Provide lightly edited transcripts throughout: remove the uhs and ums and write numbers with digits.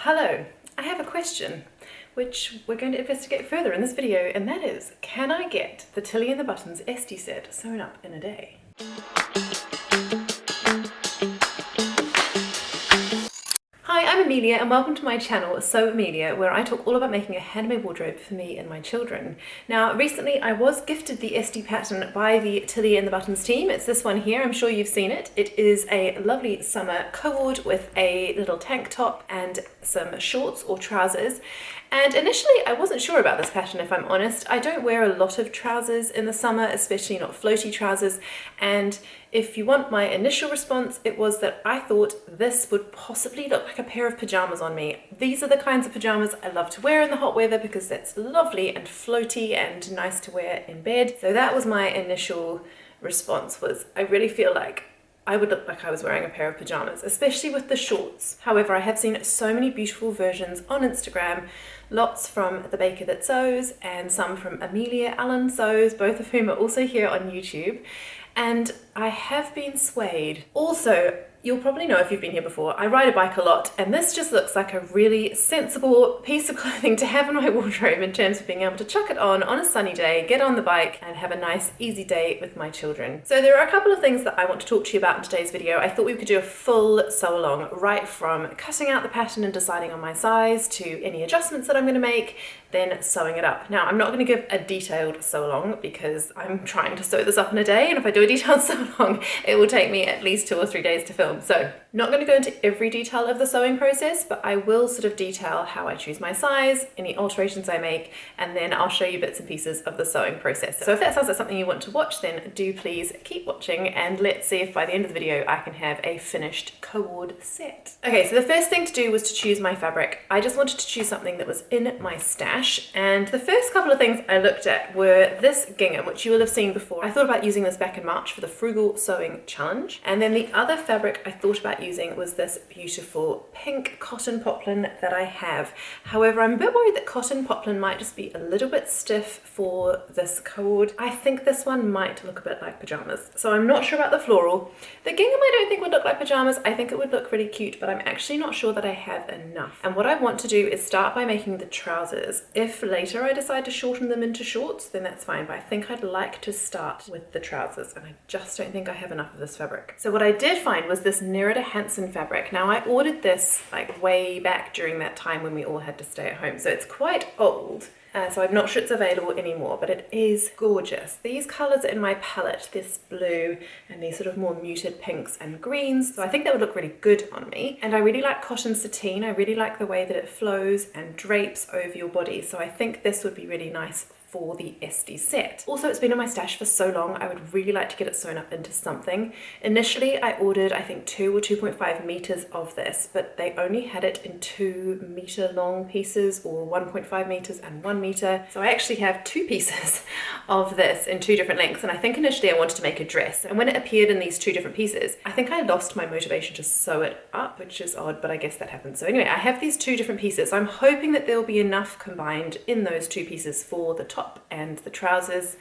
Hello, I have a question which we're going to investigate further in this video, and that is, can I get the Tilly and the Buttons Esti set sewn up in a day? Hi, I'm Amelia and welcome to my channel, So Amelia, where I talk all about making a handmade wardrobe for me and my children. Now, recently I was gifted the Esti pattern by the Tilly and the Buttons team. It's this one here, I'm sure you've seen it. It is a lovely summer co-ord with a little tank top and some shorts or trousers. And initially I wasn't sure about this pattern, if I'm honest. I don't wear a lot of trousers in the summer, especially not floaty trousers, and if you want my initial response, it was that I thought this would possibly look like a pair of pajamas on me. These are the kinds of pajamas I love to wear in the hot weather because that's lovely and floaty and nice to wear in bed. So that was my initial response, was I really feel like I would look like I was wearing a pair of pajamas, especially with the shorts. However, I have seen so many beautiful versions on Instagram, lots from the baker that sews and some from Amelia sews, both of whom are also here on YouTube. And I have been swayed. Also, you'll probably know if you've been here before, I ride a bike a lot, and this just looks like a really sensible piece of clothing to have in my wardrobe in terms of being able to chuck it on a sunny day, get on the bike, and have a nice, easy day with my children. So there are a couple of things that I want to talk to you about in today's video. I thought we could do a full sew-along, right from cutting out the pattern and deciding on my size to any adjustments that I'm going to make, then sewing it up. Now, I'm not going to give a detailed sew-along because I'm trying to sew this up in a day, and if I do a detailed sew-along, it will take me at least 2 or 3 days to film. So, not going to go into every detail of the sewing process, but I will sort of detail how I choose my size, any alterations I make, and then I'll show you bits and pieces of the sewing process. So if that sounds like something you want to watch, then do please keep watching, and let's see if by the end of the video I can have a finished co-ord set. Okay, so the first thing to do was to choose my fabric. I just wanted to choose something that was in my stash, and the first couple of things I looked at were this gingham, which you will have seen before. I thought about using this back in March for the Frugal Sewing Challenge, and then the other fabric I thought about using was this beautiful pink cotton poplin that I have. However, I'm a bit worried that cotton poplin might just be a little bit stiff for this co-ord. I think this one might look a bit like pajamas, so I'm not sure about the floral. The gingham I don't think would look like pajamas. I think it would look really cute, but I'm actually not sure that I have enough. And what I want to do is start by making the trousers. If later I decide to shorten them into shorts, then that's fine, but I think I'd like to start with the trousers, and I just don't think I have enough of this fabric. So what I did find was this Nerida Hansen fabric. Now, I ordered this like way back during that time when we all had to stay at home, so it's quite old. So I'm not sure it's available anymore, but it is gorgeous. These colours are in my palette, this blue and these sort of more muted pinks and greens, so I think that would look really good on me. And I really like cotton sateen. I really like the way that it flows and drapes over your body, so I think this would be really nice for the Esti set. Also, it's been in my stash for so long, I would really like to get it sewn up into something. Initially, I ordered, I think 2 or 2.5 meters of this, but they only had it in 2 meter long pieces, or 1.5 meters and 1 meter. So I actually have 2 pieces of this in 2 different lengths, and I think initially I wanted to make a dress. And when it appeared in these 2 different pieces, I think I lost my motivation to sew it up, which is odd, but I guess that happens. So anyway, I have these 2 different pieces. I'm hoping that there'll be enough combined in those 2 pieces for the top and the trousers.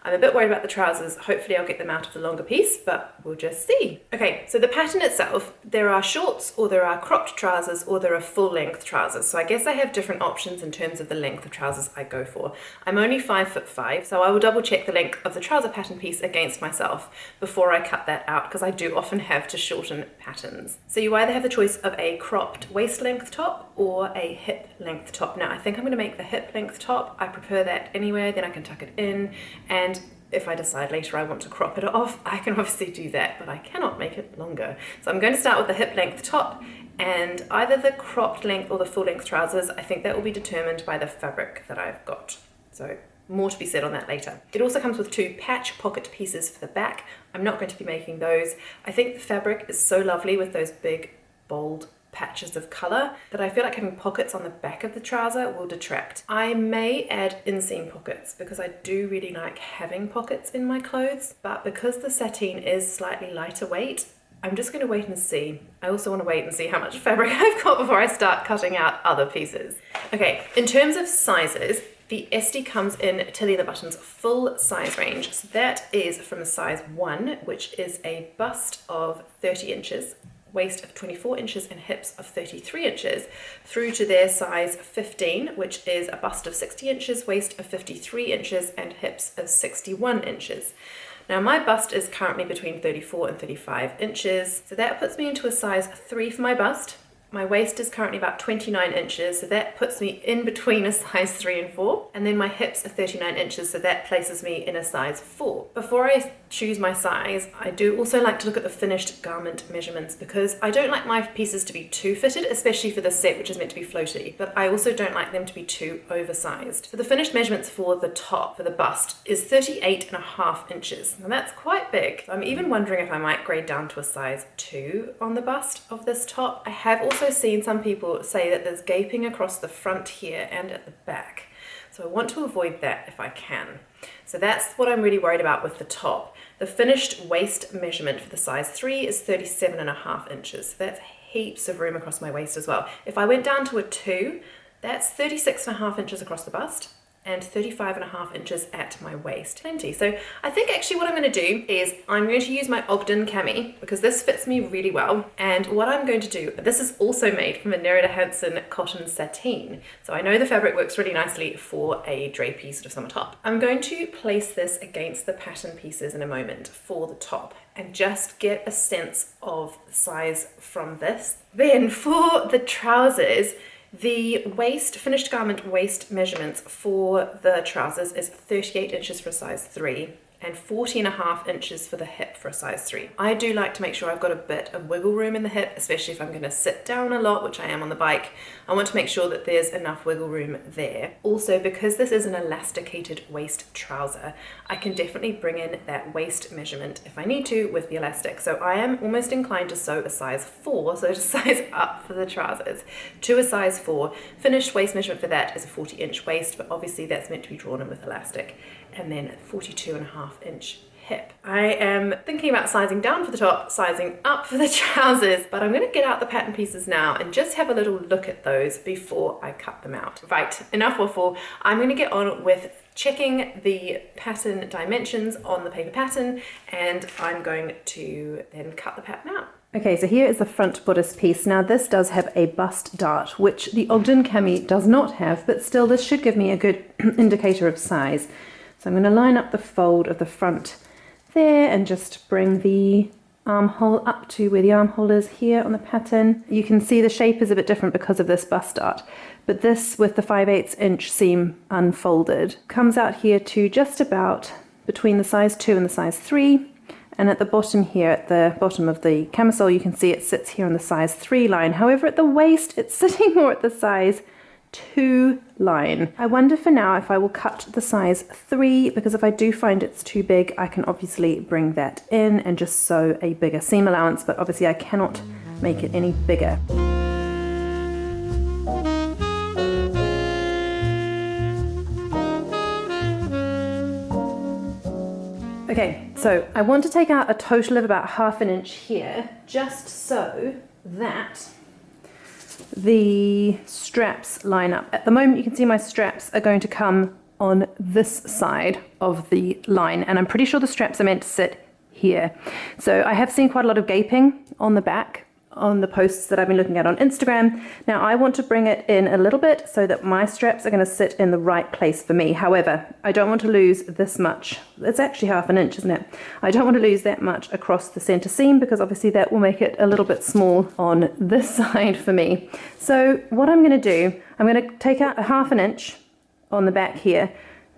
I'm a bit worried about the trousers. Hopefully I'll get them out of the longer piece, but we'll just see. Okay, so the pattern itself, there are shorts, or there are cropped trousers, or there are full length trousers. So I guess I have different options in terms of the length of trousers I go for. I'm only 5'5", so I will double check the length of the trouser pattern piece against myself before I cut that out, because I do often have to shorten patterns. So you either have the choice of a cropped waist length top or a hip length top. Now I think I'm going to make the hip length top. I prefer that anyway, then I can tuck it in, and if I decide later I want to crop it off, I can obviously do that, but I cannot make it longer. So I'm going to start with the hip length top, and either the cropped length or the full length trousers, I think that will be determined by the fabric that I've got. So more to be said on that later. It also comes with 2 patch pocket pieces for the back. I'm not going to be making those. I think the fabric is so lovely with those big, bold patches of colour that I feel like having pockets on the back of the trouser will detract. I may add inseam pockets because I do really like having pockets in my clothes, but because the sateen is slightly lighter weight, I'm just going to wait and see. I also want to wait and see how much fabric I've got before I start cutting out other pieces. Okay, in terms of sizes, the Esti comes in Tilly the Buttons full size range. So that is from a size 1, which is a bust of 30 inches. waist of 24 inches and hips of 33 inches, through to their size 15, which is a bust of 60 inches, waist of 53 inches, and hips of 61 inches. Now my bust is currently between 34 and 35 inches, so that puts me into a size 3 for my bust. My waist is currently about 29 inches, so that puts me in between a size 3 and 4. And then my hips are 39 inches, so that places me in a size 4. Before I choose my size, I do also like to look at the finished garment measurements, because I don't like my pieces to be too fitted, especially for this set, which is meant to be floaty, but I also don't like them to be too oversized. So the finished measurements for the top, for the bust, is 38.5 inches. Now that's quite big. I'm even wondering if I might grade down to a size 2 on the bust of this top. I have also seen some people say that there's gaping across the front here and at the back. So I want to avoid that if I can. So that's what I'm really worried about with the top. The finished waist measurement for the size 3 is 37.5 inches. So that's heaps of room across my waist as well. If I went down to a 2, that's 36.5 inches across the bust and 35.5 inches at my waist. Plenty. So I think actually what I'm going to do is I'm going to use my Ogden cami, because this fits me really well. And what I'm going to do, this is also made from a Nerida Hansen cotton sateen. So I know the fabric works really nicely for a drapey sort of summer top. I'm going to place this against the pattern pieces in a moment for the top and just get a sense of the size from this. Then for the trousers, the waist, finished garment waist measurements for the trousers is 38 inches for a size 3 and 40.5 inches for the hip for a size 3. I do like to make sure I've got a bit of wiggle room in the hip, especially if I'm going to sit down a lot, which I am on the bike. I want to make sure that there's enough wiggle room there. Also, because this is an elasticated waist trouser, I can definitely bring in that waist measurement if I need to with the elastic. So I am almost inclined to sew a size 4, so to size up for the trousers to a size 4. Finished waist measurement for that is a 40-inch waist, but obviously that's meant to be drawn in with elastic. And then 42.5-inch hip. I am thinking about sizing down for the top, sizing up for the trousers, but I'm going to get out the pattern pieces now and just have a little look at those before I cut them out. Right, enough waffle. I'm going to get on with checking the pattern dimensions on the paper pattern, and I'm going to then cut the pattern out. Okay, so here is the front bodice piece. Now this does have a bust dart, which the Ogden cami does not have, but still this should give me a good indicator of size. So I'm going to line up the fold of the front there and just bring the armhole up to where the armhole is here on the pattern. You can see the shape is a bit different because of this bust dart, but this with the 5/8 inch seam unfolded comes out here to just about between the size 2 and the size 3. And at the bottom here, at the bottom of the camisole, you can see it sits here on the size 3 line. However, at the waist, it's sitting more at the size 2 line. I wonder for now if I will cut the size 3, because if I do find it's too big, I can obviously bring that in and just sew a bigger seam allowance, but obviously I cannot make it any bigger. Okay, so I want to take out a total of about 1/2 inch here, just so that the straps line up. At the moment you can see my straps are going to come on this side of the line, and I'm pretty sure the straps are meant to sit here. So I have seen quite a lot of gaping on the back on the posts that I've been looking at on Instagram. Now I want to bring it in a little bit so that my straps are going to sit in the right place for me. However, I don't want to lose this much. It's actually 1/2 inch, isn't it? I don't want to lose that much across the center seam, because obviously that will make it a little bit small on this side for me. So what I'm going to do, I'm going to take out a 1/2 inch on the back here,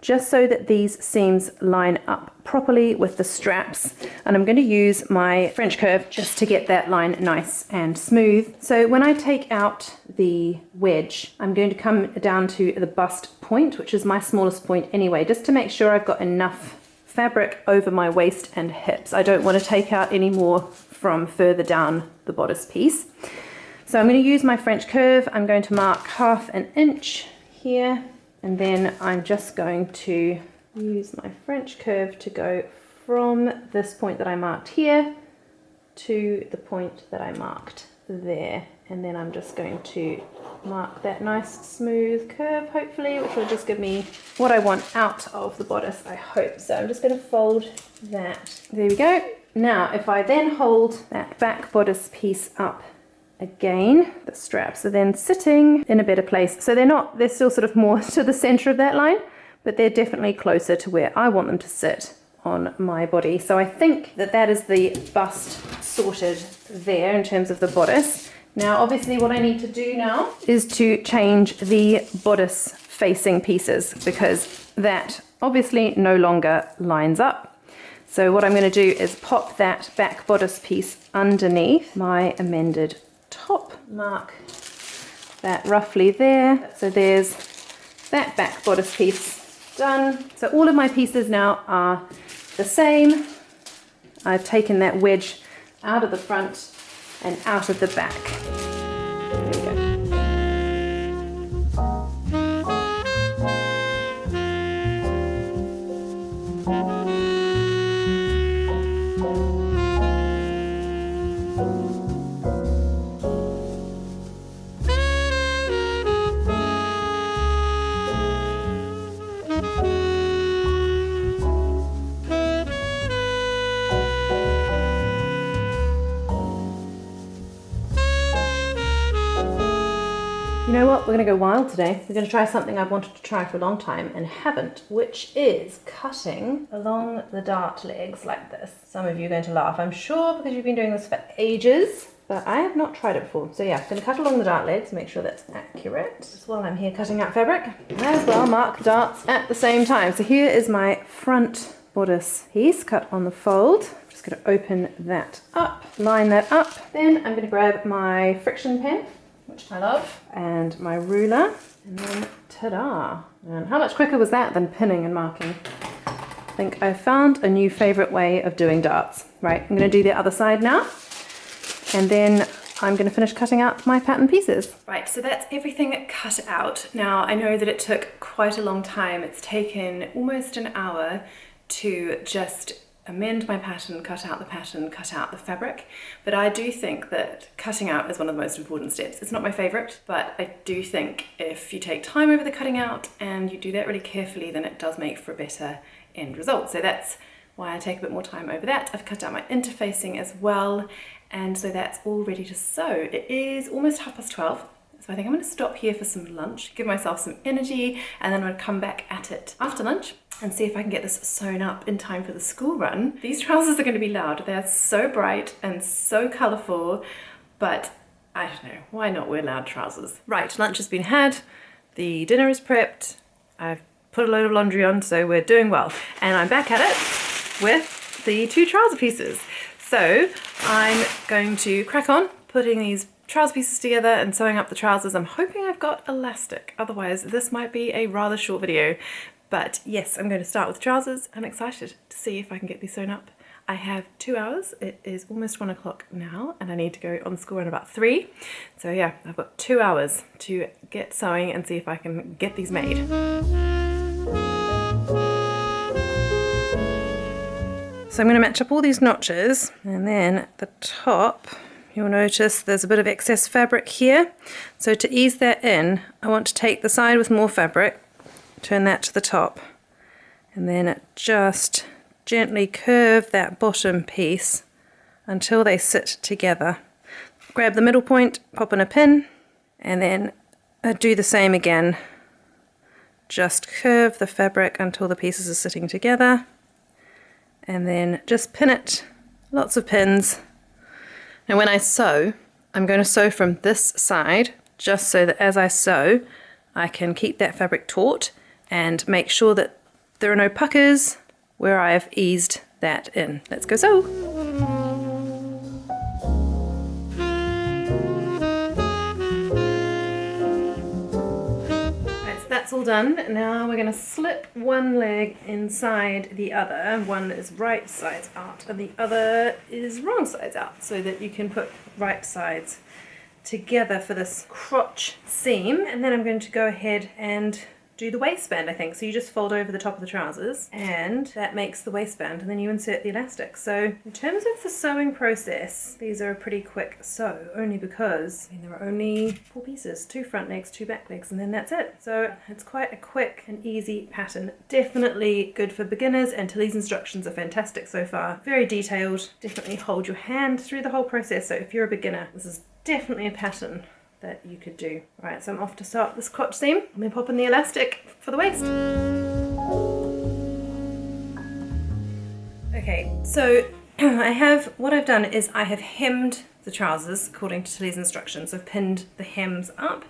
just so that these seams line up properly with the straps, and I'm going to use my French curve just to get that line nice and smooth. So when I take out the wedge, I'm going to come down to the bust point, which is my smallest point anyway, just to make sure I've got enough fabric over my waist and hips. I don't want to take out any more from further down the bodice piece. So I'm going to use my French curve. I'm going to mark 1/2 inch here, and then I'm just going to use my French curve to go from this point that I marked here to the point that I marked there. And then I'm just going to mark that nice smooth curve, hopefully, which will just give me what I want out of the bodice, I hope. So I'm just going to fold that. There we go. Now, if I then hold that back bodice piece up again, the straps are then sitting in a better place. So they're still sort of more to the center of that line, but they're definitely closer to where I want them to sit on my body. So I think that that is the bust sorted there in terms of the bodice. Now, obviously what I need to do now is to change the bodice facing pieces, because that obviously no longer lines up. So what I'm going to do is pop that back bodice piece underneath my amended top. Mark that roughly there. So there's that back bodice piece done. So all of my pieces now are the same. I've taken that wedge out of the front and out of the back. There we go. You know what, we're going to go wild today. We're going to try something I've wanted to try for a long time and haven't, which is cutting along the dart legs like this. Some of you are going to laugh, I'm sure, because you've been doing this for ages, but I have not tried it before. So yeah, I'm going to cut along the dart legs, make sure that's accurate. Just while I'm here cutting out fabric, I might as well mark the darts at the same time. So here is my front bodice piece cut on the fold. I'm just going to open that up, line that up. Then I'm going to grab my friction pen, which I love, and my ruler, and then ta-da! And how much quicker was that than pinning and marking? I think I found a new favorite way of doing darts. Right, I'm going to do the other side now, and then I'm going to finish cutting out my pattern pieces. Right, so that's everything cut out. Now, I know that it took quite a long time. It's taken almost an hour to just amend my pattern, cut out the fabric, but I do think that cutting out is one of the most important steps. It's not my favorite, but I do think if you take time over the cutting out and you do that really carefully, then it does make for a better end result. So that's why I take a bit more time over that. I've cut out my interfacing as well, and so that's all ready to sew. It is almost 12:30. So I think I'm going to stop here for some lunch, give myself some energy, and then I'm going to come back at it after lunch and see if I can get this sewn up in time for the school run. These trousers are going to be loud. They're so bright and so colourful, but I don't know, why not wear loud trousers? Right, lunch has been had, the dinner is prepped, I've put a load of laundry on, so we're doing well. And I'm back at it with the 2 trouser pieces. So I'm going to crack on putting these trouser pieces together and sewing up the trousers. I'm hoping I've got elastic, otherwise this might be a rather short video. But yes, I'm going to start with trousers. I'm excited to see if I can get these sewn up. I have 2 hours, it is almost 1 o'clock now, and I need to go on school in about 3. So yeah, I've got 2 hours to get sewing and see if I can get these made. So I'm going to match up all these notches, and then at the top you'll notice there's a bit of excess fabric here. So to ease that in, I want to take the side with more fabric, turn that to the top, and then just gently curve that bottom piece until they sit together. Grab the middle point, pop in a pin, and then do the same again. Just curve the fabric until the pieces are sitting together, and then just pin it, lots of pins. Now when I sew, I'm going to sew from this side, just so that as I sew, I can keep that fabric taut and make sure that there are no puckers where I have eased that in. Let's go sew! Right, so that's all done. Now we're going to slip one leg inside the other. One is right sides out and the other is wrong sides out, so that you can put right sides together for this crotch seam. And then I'm going to go ahead and do the waistband, I think. So you just fold over the top of the trousers and that makes the waistband, and then you insert the elastic. So in terms of the sewing process, these are a pretty quick sew, only because there are only 4 pieces, 2 front legs, 2 back legs, and then that's it. So it's quite a quick and easy pattern. Definitely good for beginners, and Tilly's instructions are fantastic so far. Very detailed. Definitely hold your hand through the whole process. So if you're a beginner, this is definitely a pattern that you could do. Right, so I'm off to sew up this crotch seam and then pop in the elastic for the waist. Okay, so what I've done is I have hemmed the trousers according to Tilly's instructions. I've pinned the hems up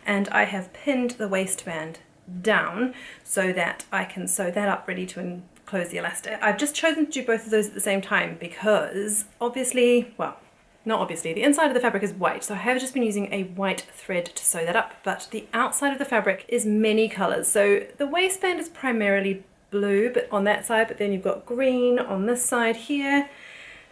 and I have pinned the waistband down so that I can sew that up ready to enclose the elastic. I've just chosen to do both of those at the same time because obviously, well, not obviously, the inside of the fabric is white, so I have just been using a white thread to sew that up, but the outside of the fabric is many colours. So the waistband is primarily blue, but on that side, but then you've got green on this side here,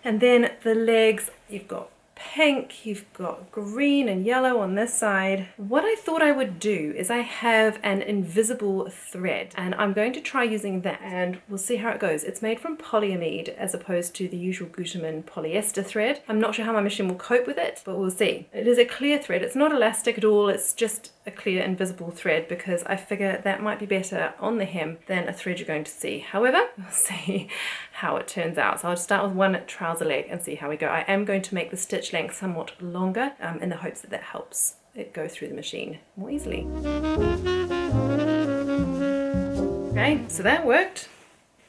and then the legs, you've got pink, you've got green and yellow on this side. What I thought I would do is I have an invisible thread, and I'm going to try using that and we'll see how it goes. It's made from polyamide as opposed to the usual Gutermann polyester thread. I'm not sure how my machine will cope with it, but we'll see. It is a clear thread. It's not elastic at all. It's just a clear invisible thread because I figure that might be better on the hem than a thread you're going to see. However, we'll see how it turns out. So I'll start with one trouser leg and see how we go. I am going to make the stitch length somewhat longer in the hopes that that helps it go through the machine more easily. Okay, so that worked.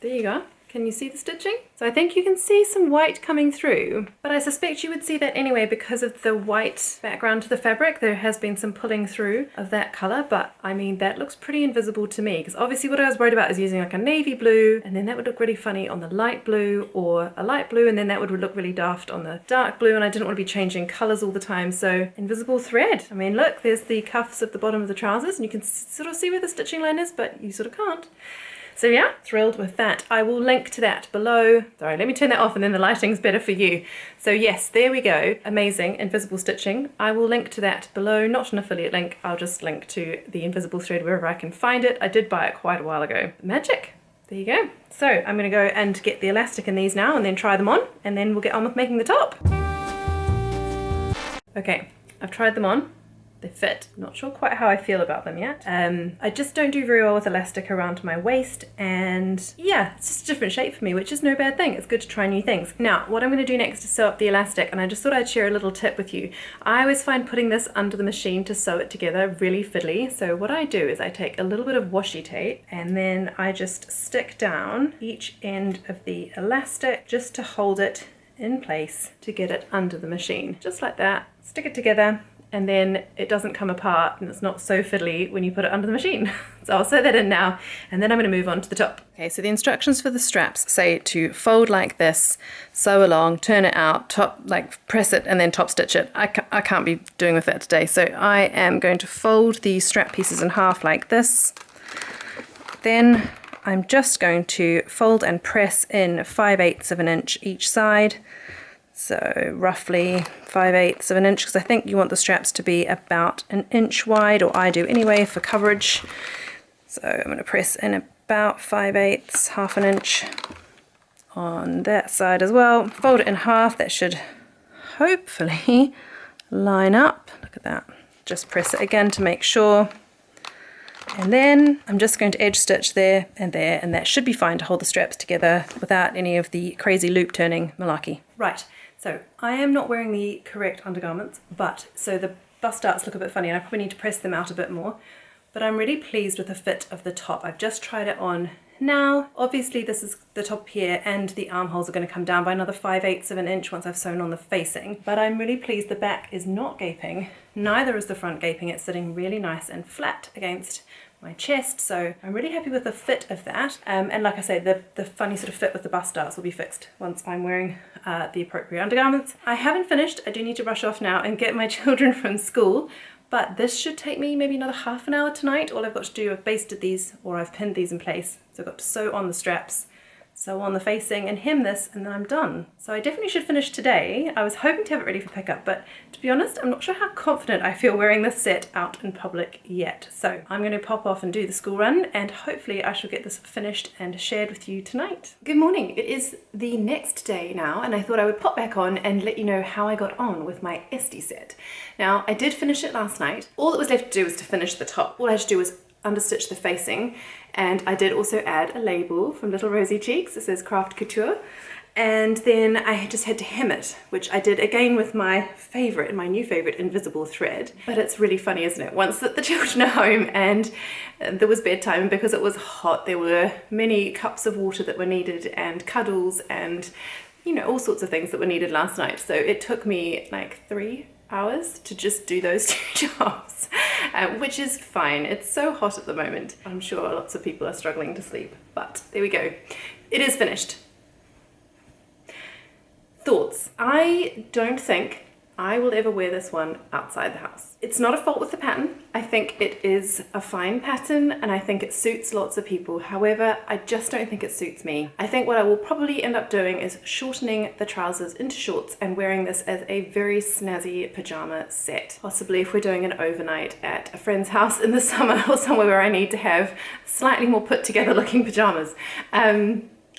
There you go. Can you see the stitching? So I think you can see some white coming through, but I suspect you would see that anyway because of the white background to the fabric. There has been some pulling through of that color, but I mean, that looks pretty invisible to me because obviously what I was worried about is using like a navy blue and then that would look really funny on the light blue, or a light blue and then that would look really daft on the dark blue, and I didn't want to be changing colors all the time. So invisible thread. I mean, look, there's the cuffs at the bottom of the trousers and you can sort of see where the stitching line is, but you sort of can't. So yeah, thrilled with that. I will link to that below. Sorry, let me turn that off and then the lighting's better for you. So yes, there we go. Amazing invisible stitching. I will link to that below, not an affiliate link. I'll just link to the invisible thread wherever I can find it. I did buy it quite a while ago. Magic. There you go. So I'm going to go and get the elastic in these now and then try them on, and then we'll get on with making the top. Okay, I've tried them on. They fit. Not sure quite how I feel about them yet. I just don't do very well with elastic around my waist, and yeah, it's just a different shape for me, which is no bad thing. It's good to try new things. Now, what I'm going to do next is sew up the elastic, and I just thought I'd share a little tip with you. I always find putting this under the machine to sew it together really fiddly. So what I do is I take a little bit of washi tape and then I just stick down each end of the elastic just to hold it in place to get it under the machine. Just like that. Stick it together, and then it doesn't come apart and it's not so fiddly when you put it under the machine. So I'll sew that in now, and then I'm going to move on to the top. Okay, so the instructions for the straps say to fold like this, sew along, turn it out, top, like press it and then top stitch it. I can't be doing with that today, so I am going to fold the strap pieces in half like this. Then I'm just going to fold and press in 5/8 of an inch each side. So roughly 5/8 of an inch, because I think you want the straps to be about an inch wide, or I do anyway for coverage. So I'm going to press in about 5/8, half an inch on that side as well. Fold it in half. That should hopefully line up. Look at that. Just press it again to make sure. And then I'm just going to edge stitch there, and that should be fine to hold the straps together without any of the crazy loop turning malarkey. Right, so I am not wearing the correct undergarments, but so the bust darts look a bit funny and I probably need to press them out a bit more, but I'm really pleased with the fit of the top. I've just tried it on now. Obviously this is the top here, and the armholes are going to come down by another 5/8 of an inch once I've sewn on the facing, but I'm really pleased the back is not gaping, neither is the front gaping. It's sitting really nice and flat against my chest, so I'm really happy with the fit of that. And like I say, the funny sort of fit with the bust darts will be fixed once I'm wearing the appropriate undergarments. I haven't finished. I do need to rush off now and get my children from school, but this should take me maybe another half an hour tonight. All I've got to do, I've basted these, or I've pinned these in place, so I've got to sew on the straps, sew on the facing and hem this, and then I'm done. So I definitely should finish today. I was hoping to have it ready for pickup, but to be honest, I'm not sure how confident I feel wearing this set out in public yet. So I'm going to pop off and do the school run, and hopefully I shall get this finished and shared with you tonight. Good morning. It is the next day now, and I thought I would pop back on and let you know how I got on with my Esti set. Now, I did finish it last night. All that was left to do was to finish the top. All I had to do was understitch the facing, and I did also add a label from Little Rosy Cheeks. It says Craft Couture, and then I just had to hem it, which I did again with my new favorite invisible thread. But it's really funny, isn't it? Once that the children are home and there was bedtime, because it was hot, there were many cups of water that were needed and cuddles and, you know, all sorts of things that were needed last night. So it took me like 3 hours to just do those 2 jobs, which is fine. It's so hot at the moment. I'm sure lots of people are struggling to sleep, but there we go. It is finished. Thoughts. I don't think I will ever wear this one outside the house. It's not a fault with the pattern. I think it is a fine pattern and I think it suits lots of people. However, I just don't think it suits me. I think what I will probably end up doing is shortening the trousers into shorts and wearing this as a very snazzy pajama set. Possibly if we're doing an overnight at a friend's house in the summer or somewhere where I need to have slightly more put together looking pajamas.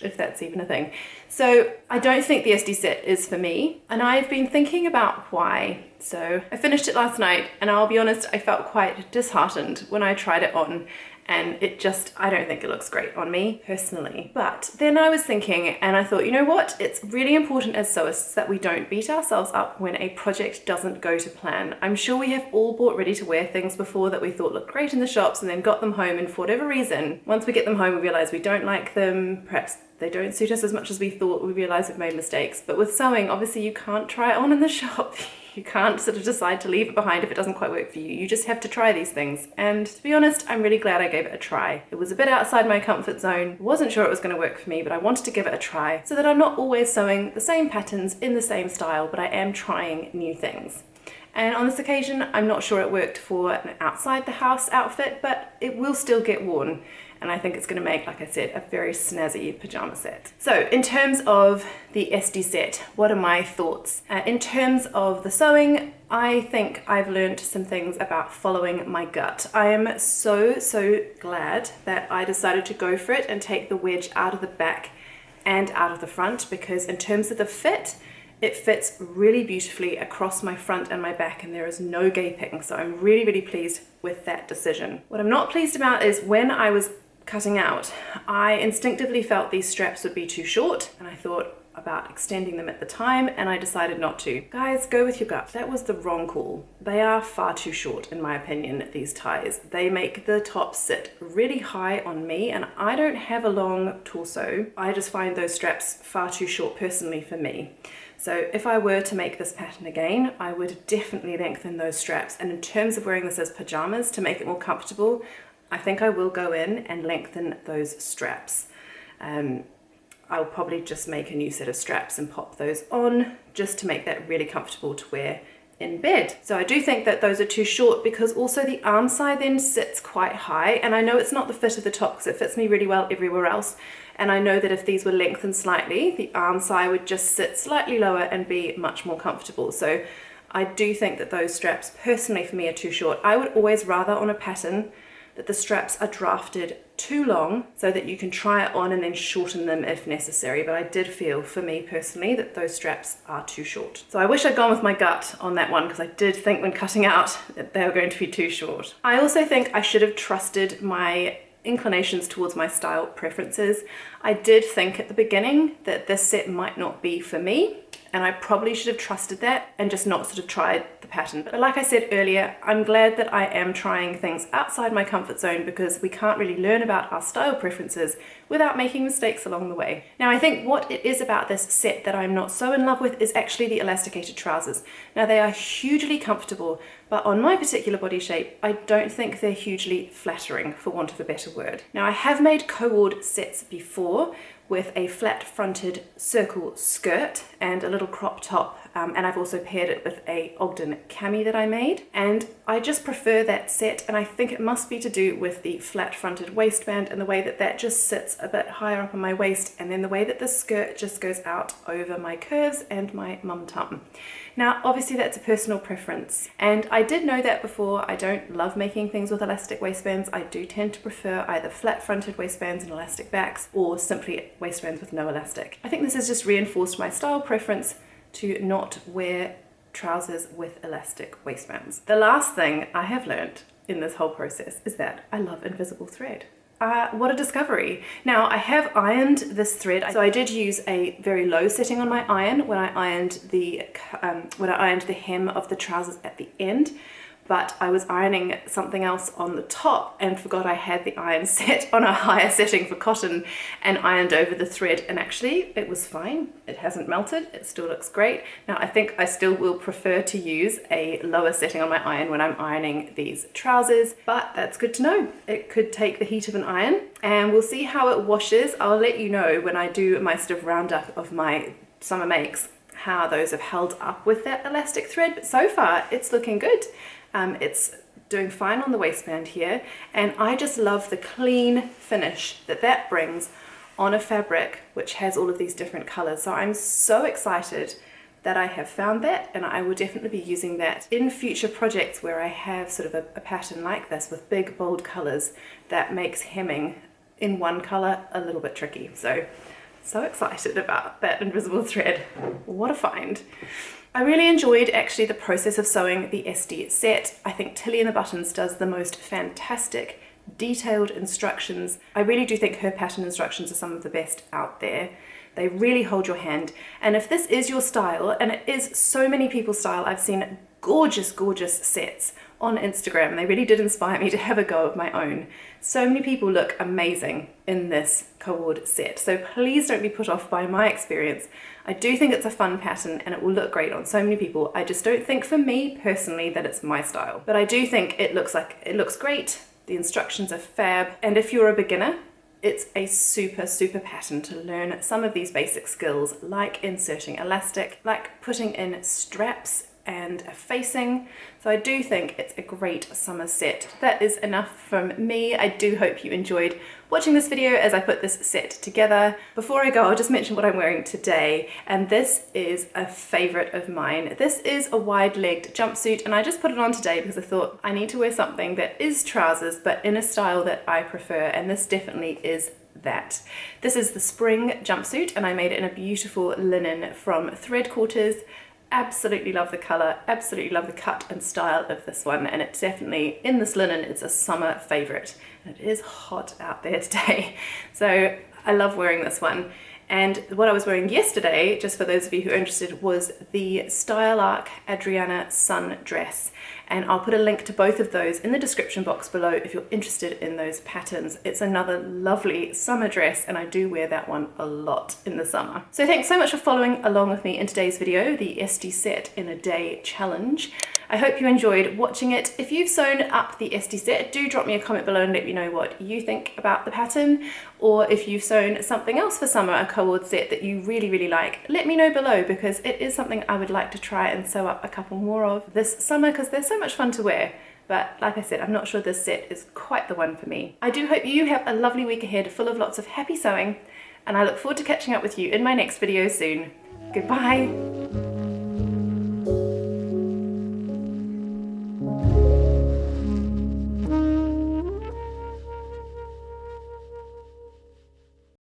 If that's even a thing. So I don't think the Esti set is for me, and I've been thinking about why. So I finished it last night, and I'll be honest, I felt quite disheartened when I tried it on, and I don't think it looks great on me personally. But then I was thinking, and I thought, you know what? It's really important as sewists that we don't beat ourselves up when a project doesn't go to plan. I'm sure we have all bought ready to wear things before that we thought looked great in the shops and then got them home, and for whatever reason, once we get them home, we realize we don't like them. Perhaps they don't suit us as much as we thought. We realize we've made mistakes. But with sewing, obviously you can't try it on in the shop. You can't sort of decide to leave it behind if it doesn't quite work for you. You just have to try these things. And to be honest, I'm really glad I gave it a try. It was a bit outside my comfort zone. Wasn't sure it was going to work for me, but I wanted to give it a try so that I'm not always sewing the same patterns in the same style, but I am trying new things. And on this occasion, I'm not sure it worked for an outside the house outfit, but it will still get worn. And I think it's going to make, like I said, a very snazzy pajama set. So in terms of the Esti set, what are my thoughts? In terms of the sewing, I think I've learned some things about following my gut. I am so glad that I decided to go for it and take the wedge out of the back and out of the front, because in terms of the fit, it fits really beautifully across my front and my back, and there is no gaping. So I'm really pleased with that decision. What I'm not pleased about is when I was cutting out, I instinctively felt these straps would be too short, and I thought about extending them at the time, and I decided not to. Guys, go with your gut. That was the wrong call. They are far too short, in my opinion, these ties. They make the top sit really high on me, and I don't have a long torso. I just find those straps far too short personally for me. So if I were to make this pattern again, I would definitely lengthen those straps. And in terms of wearing this as pajamas to make it more comfortable, I think I will go in and lengthen those straps. I'll probably just make a new set of straps and pop those on just to make that really comfortable to wear in bed. So I do think that those are too short, because also the arm side then sits quite high, and I know it's not the fit of the top because it fits me really well everywhere else, and I know that if these were lengthened slightly, the arm side would just sit slightly lower and be much more comfortable. So I do think that those straps personally for me are too short. I would always rather on a pattern that the straps are drafted too long so that you can try it on and then shorten them if necessary. But I did feel, for me personally, that those straps are too short. So I wish I'd gone with my gut on that one, because I did think when cutting out that they were going to be too short. I also think I should have trusted my inclinations towards my style preferences. I did think at the beginning that this set might not be for me, and I probably should have trusted that and just not sort of tried the pattern. But like I said earlier, I'm glad that I am trying things outside my comfort zone, because we can't really learn about our style preferences without making mistakes along the way. Now, I think what it is about this set that I'm not so in love with is actually the elasticated trousers. Now, they are hugely comfortable, but on my particular body shape, I don't think they're hugely flattering, for want of a better word. Now, I have made co-ord sets before, with a flat fronted circle skirt and a little crop top, and I've also paired it with a Ogden cami that I made, and I just prefer that set, and I think it must be to do with the flat fronted waistband and the way that that just sits a bit higher up on my waist, and then the way that the skirt just goes out over my curves and my mum tum. Now obviously that's a personal preference, and I did know that before. I don't love making things with elastic waistbands. I do tend to prefer either flat fronted waistbands and elastic backs, or simply waistbands with no elastic. I think this has just reinforced my style preference to not wear trousers with elastic waistbands. The last thing I have learnt in this whole process is that I love invisible thread. What a discovery. Now I have ironed this thread, so I did use a very low setting on my iron when I ironed the hem of the trousers at the end, but I was ironing something else on the top and forgot I had the iron set on a higher setting for cotton, and ironed over the thread, and actually it was fine. It hasn't melted, it still looks great. Now I think I still will prefer to use a lower setting on my iron when I'm ironing these trousers, but that's good to know. It could take the heat of an iron, and we'll see how it washes. I'll let you know when I do my sort of roundup of my summer makes how those have held up with that elastic thread, but so far it's looking good. It's doing fine on the waistband here, and I just love the clean finish that that brings on a fabric which has all of these different colors. So I'm so excited that I have found that, and I will definitely be using that in future projects where I have sort of a pattern like this with big bold colors that makes hemming in one color a little bit tricky. So excited about that invisible thread. What a find. I really enjoyed actually the process of sewing the Esti set. I think Tilly in the Buttons does the most fantastic detailed instructions. I really do think her pattern instructions are some of the best out there. They really hold your hand, and if this is your style, and it is so many people's style, I've seen gorgeous sets on Instagram, and they really did inspire me to have a go of my own. So many people look amazing in this co-ord set, so please don't be put off by my experience. I do think it's a fun pattern and it will look great on so many people. I just don't think for me personally that it's my style, but I do think it looks great. The instructions are fab, and if you're a beginner, it's a super pattern to learn some of these basic skills, like inserting elastic, like putting in straps and a facing. So I do think it's a great summer set. That is enough from me. I do hope you enjoyed watching this video as I put this set together. Before I go, I'll just mention what I'm wearing today, and this is a favorite of mine. This is a wide-legged jumpsuit, and I just put it on today because I thought I need to wear something that is trousers but in a style that I prefer, and this definitely is that. This is the spring jumpsuit, and I made it in a beautiful linen from Thread Quarters. Absolutely love the color, absolutely love the cut and style of this one, and it's definitely, in this linen, it's a summer favorite. And it is hot out there today, so I love wearing this one. And what I was wearing yesterday, just for those of you who are interested, was the Style Arc Adriana Sun dress. And I'll put a link to both of those in the description box below if you're interested in those patterns. It's another lovely summer dress, and I do wear that one a lot in the summer. So thanks so much for following along with me in today's video, the Esti Set in a Day challenge. I hope you enjoyed watching it. If you've sewn up the Esti Set, do drop me a comment below and let me know what you think about the pattern, or if you've sewn something else for summer, a co-ord set that you really like, let me know below, because it is something I would like to try and sew up a couple more of this summer because they're so much fun to wear. But like I said, I'm not sure this set is quite the one for me. I do hope you have a lovely week ahead full of lots of happy sewing, and I look forward to catching up with you in my next video soon. Goodbye!